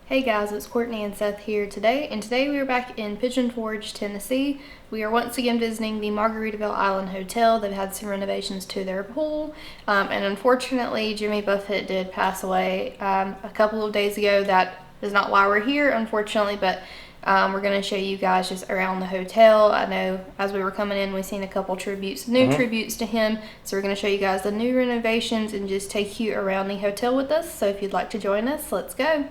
Hey guys, it's Courtney and Seth here today, and today we are back in Pigeon, Tennessee. We are once again visiting the Margaritaville Island Hotel. They've had some renovations to their pool, and unfortunately Jimmy Buffett did pass away a couple of days ago. That is not why we're here, unfortunately, but we're going to show you guys just around the hotel. I know as we were coming in, we've seen a couple tributes to him, so we're going to show you guys the new renovations and just take you around the hotel with us. So if you'd like to join us, let's go.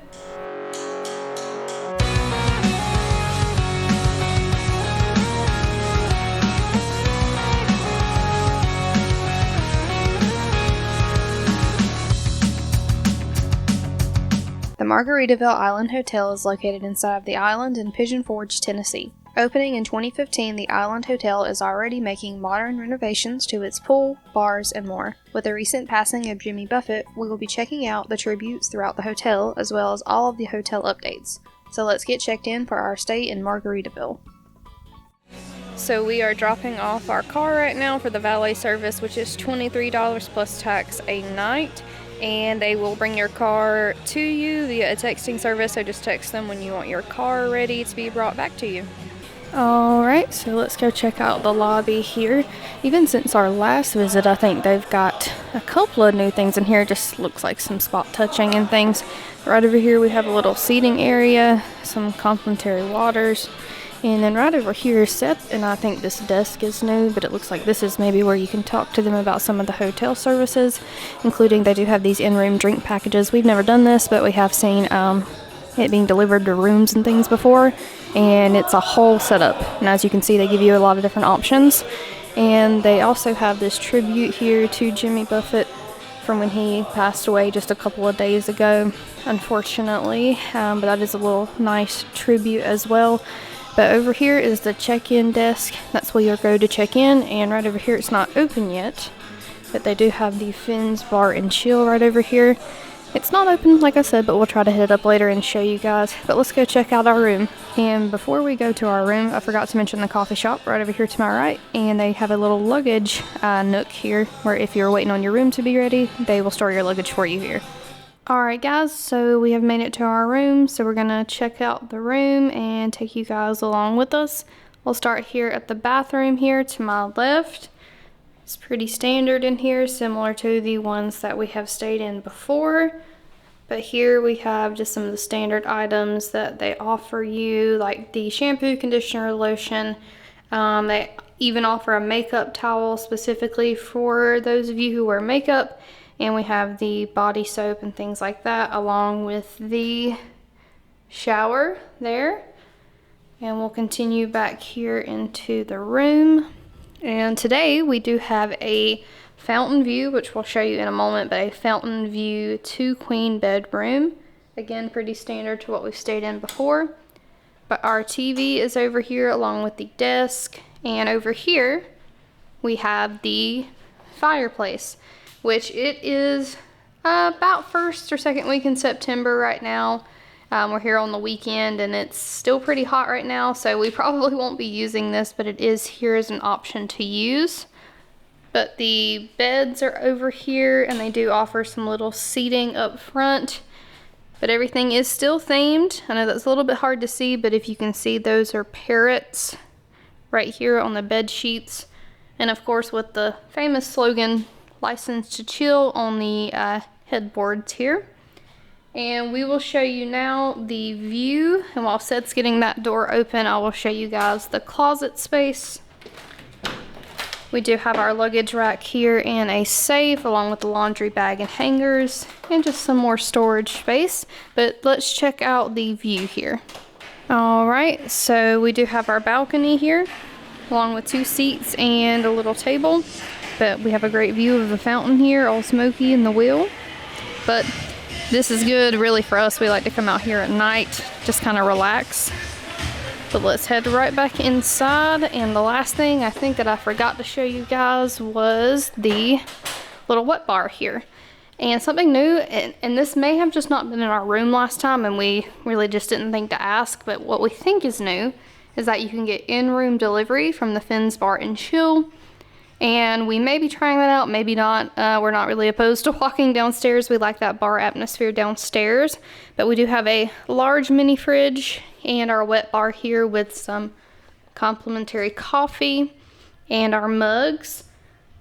The Margaritaville Island Hotel is located inside of the island in Pigeon Forge, Tennessee. Opening in 2015, the Island Hotel is already making modern renovations to its pool, bars, and more. With the recent passing of Jimmy Buffett, we will be checking out the tributes throughout the hotel, as well as all of the hotel updates. So let's get checked in for our stay in Margaritaville. So we are dropping off our car right now for the valet service, which is $23 plus tax a night. And they will bring your car to you via a texting service, so just text them when you want your car ready to be brought back to you. Alright, so let's go check out the lobby here. Even since our last visit, I think they've got a couple of new things in here. Just looks like some spot touching and things. Right over here we have a little seating area, some complimentary waters. And then right over here, Seth and I think this desk is new, but it looks like this is maybe where you can talk to them about some of the hotel services, including they do have these in-room drink packages. We've never done this, but we have seen it being delivered to rooms and things before, and it's a whole setup. And as you can see, they give you a lot of different options. And they also have this tribute here to Jimmy Buffett from when he passed away just a couple of days ago, unfortunately, but that is a little nice tribute as well. But over here is the check-in desk. That's where you'll go to check in. And right over here, it's not open yet, but they do have the Finn's Bar and Chill right over here. It's not open, like I said, but we'll try to hit it up later and show you guys. But let's go check out our room. And before we go to our room, I forgot to mention the coffee shop right over here to my right. And they have a little luggage nook here, where if you're waiting on your room to be ready, they will store your luggage for you here. Alright guys, so we have made it to our room, so we're going to check out the room and take you guys along with us. We'll start here at the bathroom here to my left. It's pretty standard in here, similar to the ones that we have stayed in before. But here we have just some of the standard items that they offer you, like the shampoo, conditioner, lotion. They even offer a makeup towel specifically for those of you who wear makeup. And we have the body soap and things like that, along with the shower there. And we'll continue back here into the room. And today we do have a fountain view, which we'll show you in a moment, but a fountain view 2-queen bedroom. Again, pretty standard to what we've stayed in before. But our TV is over here along with the desk. And over here we have the fireplace, which it is about first or second week in September right now. We're here on the weekend and it's still pretty hot right now, so we probably won't be using this, but it is here as an option to use. But the beds are over here and they do offer some little seating up front, but everything is still themed. I know that's a little bit hard to see, but if you can see, those are parrots right here on the bed sheets. And of course with the famous slogan, "License to Chill," on the headboards here. And we will show you now the view, and while Seth's getting that door open, I will show you guys the closet space. We do have our luggage rack here and a safe, along with the laundry bag and hangers, and just some more storage space. But let's check out the view here. Alright, so we do have our balcony here, along with 2 seats and a little table. But we have a great view of the fountain here, all smoky in the wheel. But this is good really for us. We like to come out here at night, just kind of relax. But let's head right back inside. And the last thing I think that I forgot to show you guys was the little wet bar here. And something new, and this may have just not been in our room last time and we really just didn't think to ask, but what we think is new is that you can get in-room delivery from the Finn's Bar and Chill. And we may be trying that out, maybe not. We're not really opposed to walking downstairs. We like that bar atmosphere downstairs. But we do have a large mini fridge and our wet bar here with some complimentary coffee and our mugs.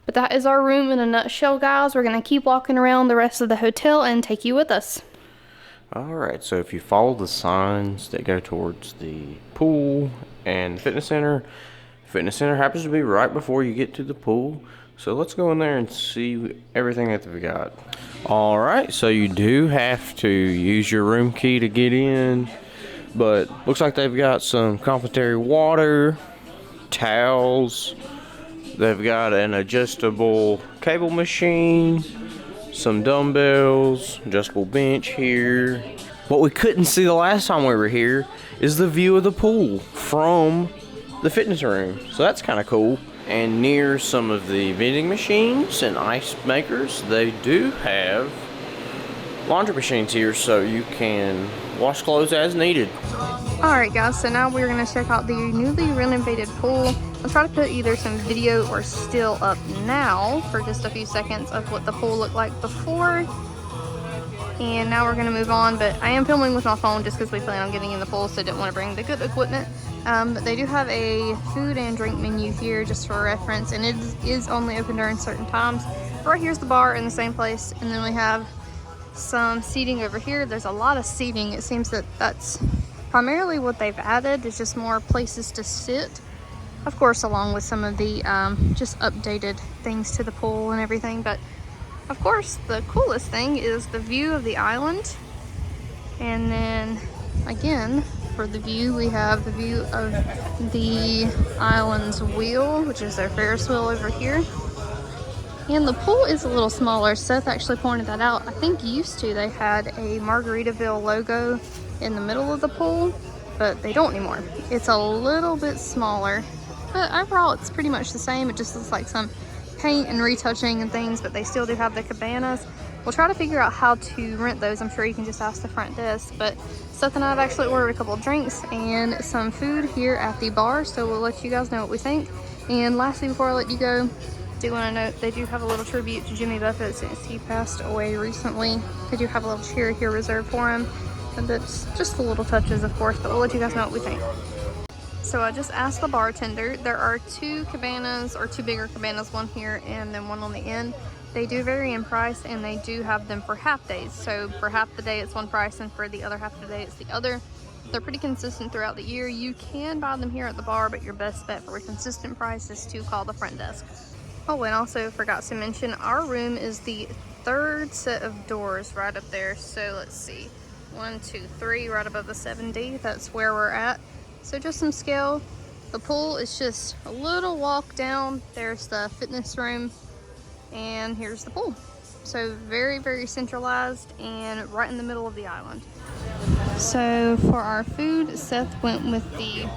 But that is our room in a nutshell, guys. We're going to keep walking around the rest of the hotel and take you with us. Alright, so if you follow the signs that go towards the pool and the fitness center happens to be right before you get to the pool. So let's go in there and see everything that we got. Alright, so you do have to use your room key to get in. But looks like they've got some complimentary water, towels. They've got an adjustable cable machine, some dumbbells, adjustable bench here. What we couldn't see the last time we were here is the view of the pool from the fitness room. So that's kind of cool. And near some of the vending machines and ice makers, they do have laundry machines here so you can wash clothes as needed. Alright guys, so now we're going to check out the newly renovated pool. I'll try to put either some video or still up now for just a few seconds of what the pool looked like before. And now we're going to move on, but I am filming with my phone just because we plan on getting in the pool, so I didn't want to bring the good equipment. But they do have a food and drink menu here just for reference, and it is only open during certain times. Right here's the bar in the same place, and then we have some seating over here. There's a lot of seating. It seems that that's primarily what they've added, is just more places to sit. Of course, along with some of the just updated things to the pool and everything. But of course, the coolest thing is the view of the island. And then again, for the view, we have the view of the island's wheel, which is their Ferris wheel over here. And the pool is a little smaller. Seth actually pointed that out. I think used to they had a Margaritaville logo in the middle of the pool, but they don't anymore. It's a little bit smaller, but overall it's pretty much the same. It just looks like some paint and retouching and things, but they still do have the cabanas. We'll try to figure out how to rent those. I'm sure you can just ask the front desk, but Seth and I have actually ordered a couple of drinks and some food here at the bar, so we'll let you guys know what we think. And lastly, before I let you go, I do want to note they do have a little tribute to Jimmy Buffett since he passed away recently. They do have a little chair here reserved for him, and that's just the little touches, of course, but we'll let you guys know what we think. So I just asked the bartender. There are two cabanas, or two bigger cabanas, one here and then one on the end. They do vary in price, and they do have them for half days. So for half the day it's one price, and for the other half of the day it's the other. They're pretty consistent throughout the year. You can buy them here at the bar, but your best bet for a consistent price is to call the front desk. Oh, and also forgot to mention, our room is the third set of doors right up there. So let's see, 1, 2, 3, right above the 7D. That's where we're at. So just some scale. The pool is just a little walk down. There's the fitness room, and here's the pool. So very, very centralized and right in the middle of the island. So for our food, Seth went with the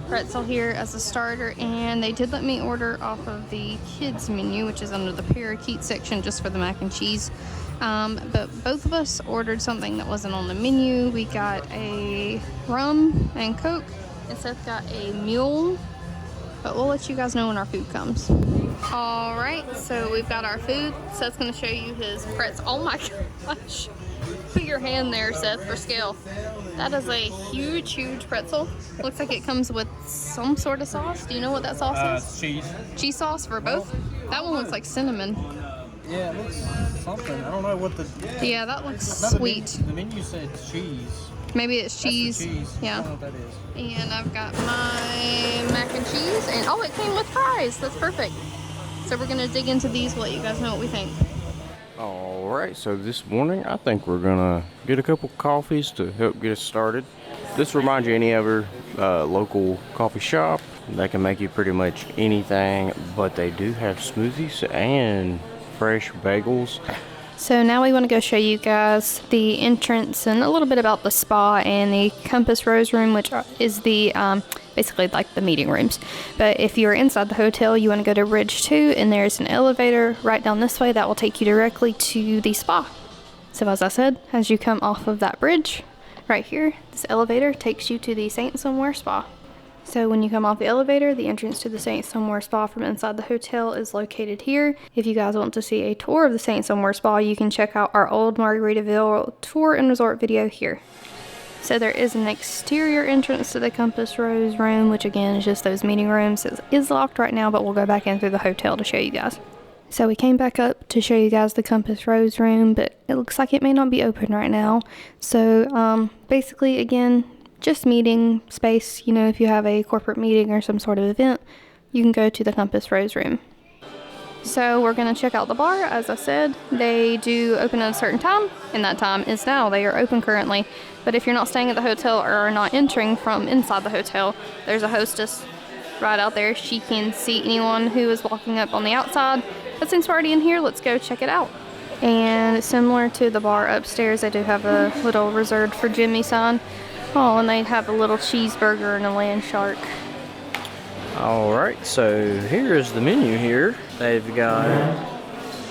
pretzel here as a starter, and they did let me order off of the kids menu, which is under the parakeet section, just for the mac and cheese. But both of us ordered something that wasn't on the menu. We got a rum and Coke, and Seth got a mule, but we'll let you guys know when our food comes. All right, so we've got our food. Seth's gonna show you his pretzel. Oh my gosh. Put your hand there, Seth, for scale. That is a huge, huge pretzel. Looks like it comes with some sort of sauce. Do you know what that sauce is? Cheese. Cheese sauce for both? That one looks like cinnamon. Yeah, it looks something. I don't know what the... Yeah, that looks sweet. The menu said cheese. Maybe it's cheese. That's the cheese. Yeah. I don't know what that is. And I've got my mac and cheese. And oh, it came with fries. That's perfect. So we're going to dig into these. We'll let you guys know what we think. Alright, so this morning I think we're gonna get a couple coffees to help get us started. This reminds you of any other local coffee shop. They can make you pretty much anything, but they do have smoothies and fresh bagels. So now we want to go show you guys the entrance and a little bit about the spa and the Compass Rose room, which is the basically like the meeting rooms. But if you're inside the hotel, you want to go to Bridge 2, and there's an elevator right down this way that will take you directly to the spa. So as I said, as you come off of that bridge right here, this elevator takes you to the Saint Somewhere Spa. So when you come off the elevator, the entrance to the St. Somewhere Spa from inside the hotel is located here. If you guys want to see a tour of the St. Somewhere Spa, you can check out our old Margaritaville tour and resort video here. So there is an exterior entrance to the Compass Rose room, which again is just those meeting rooms. It is locked right now, but we'll go back in through the hotel to show you guys. So we came back up to show you guys the Compass Rose room, but it looks like it may not be open right now. So basically, again, just meeting space. You know, if you have a corporate meeting or some sort of event, you can go to the Compass Rose room. So we're going to check out the bar. As I said, they do open at a certain time, and that time is now. They are open currently. But if you're not staying at the hotel or are not entering from inside the hotel, there's a hostess right out there. She can see anyone who is walking up on the outside. But since we're already in here, let's go check it out. And similar to the bar upstairs, they do have a little reserved for Jimmy sign. Oh, and they have a little cheeseburger and a land shark. Alright, so here's the menu here. They've got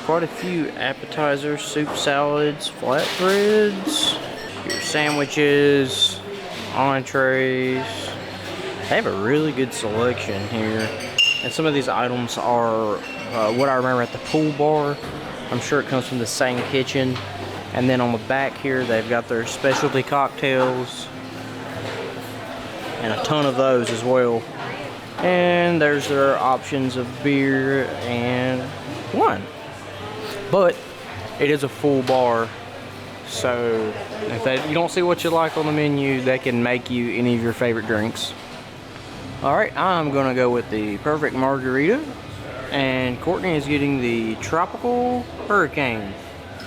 quite a few appetizers, soup, salads, flatbreads, your sandwiches, entrees. They have a really good selection here. And some of these items are what I remember at the pool bar. I'm sure it comes from the same kitchen. And then on the back here, they've got their specialty cocktails and a ton of those as well. And there's their options of beer and wine. But it is a full bar, so if you don't see what you like on the menu, they can make you any of your favorite drinks. Alright, I'm gonna go with the perfect margarita, and Courtney is getting the tropical hurricane.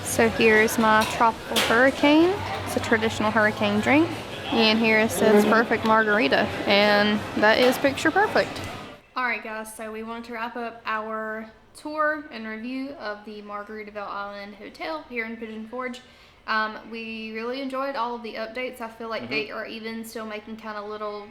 So here's my tropical hurricane. It's a traditional hurricane drink. And here it says perfect margarita, and that is picture perfect. Alright guys, so we wanted to wrap up our tour and review of the Margaritaville Island Hotel here in Pigeon Forge. We really enjoyed all of the updates. I feel like they are even still making kind of little,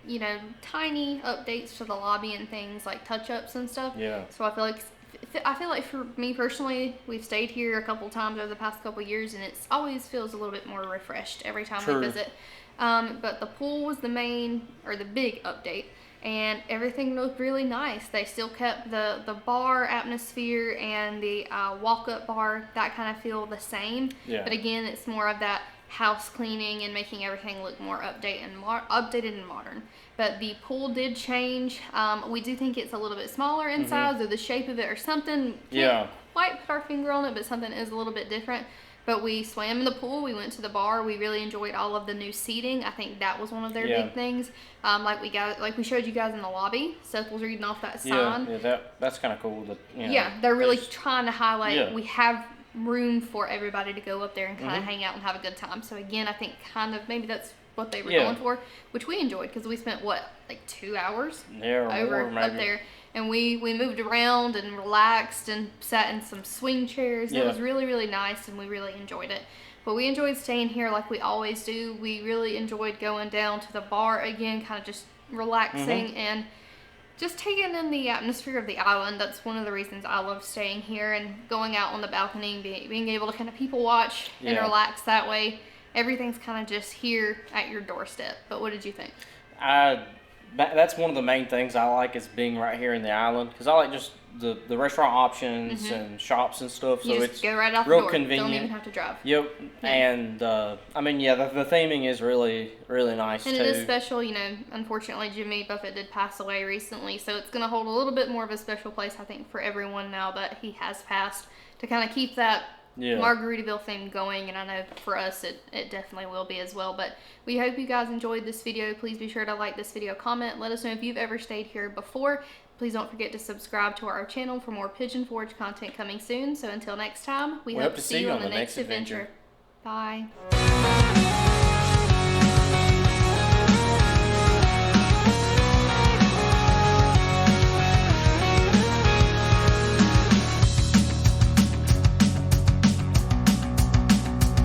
you know, tiny updates to the lobby and things like touch-ups and stuff. Yeah. So I feel like for me personally, we've stayed here a couple times over the past couple years, and it always feels a little bit more refreshed every time we visit. But the pool was the big update, and everything looked really nice. They still kept the bar atmosphere and the walk-up bar, that kind of feel the same. Yeah. But again, it's more of that house cleaning and making everything look more updated and modern. But the pool did change. We do think it's a little bit smaller in size, or the shape of it or something. Can't quite put our finger on it, but something is a little bit different. But we swam in the pool, we went to the bar, we really enjoyed all of the new seating. I think that was one of their big things. Like we showed you guys in the lobby. Seth was reading off that sign. Yeah, that's kind of cool. They're really trying to highlight we have room for everybody to go up there and kind of hang out and have a good time. So again, I think kind of maybe that's what they were going for, which we enjoyed, because we spent like 2 hours over up there. And we moved around and relaxed and sat in some swing chairs. It was really, really nice, and we really enjoyed it. But we enjoyed staying here like we always do. We really enjoyed going down to the bar again, kind of just relaxing and just taking in the atmosphere of the island. That's one of the reasons I love staying here, and going out on the balcony, being able to kind of people watch and relax that way. Everything's kind of just here at your doorstep. But what did you think? That's one of the main things I like, is being right here in the island, because I like just the restaurant options and shops and stuff. You so just it's go right out the real door. Convenient. Don't even have to drive. Yep. And I mean, the theming is really, really nice and too. it is special. You know, unfortunately, Jimmy Buffett did pass away recently, so it's going to hold a little bit more of a special place, I think, for everyone now that he has passed, to kind of keep that Margaritaville theme going. And I know for us it definitely will be as well. But we hope you guys enjoyed this video. Please be sure to like this video, comment, let us know if you've ever stayed here before. Please don't forget to subscribe to our channel for more Pigeon Forge content coming soon. So until next time, we hope to see you on the next adventure. Bye.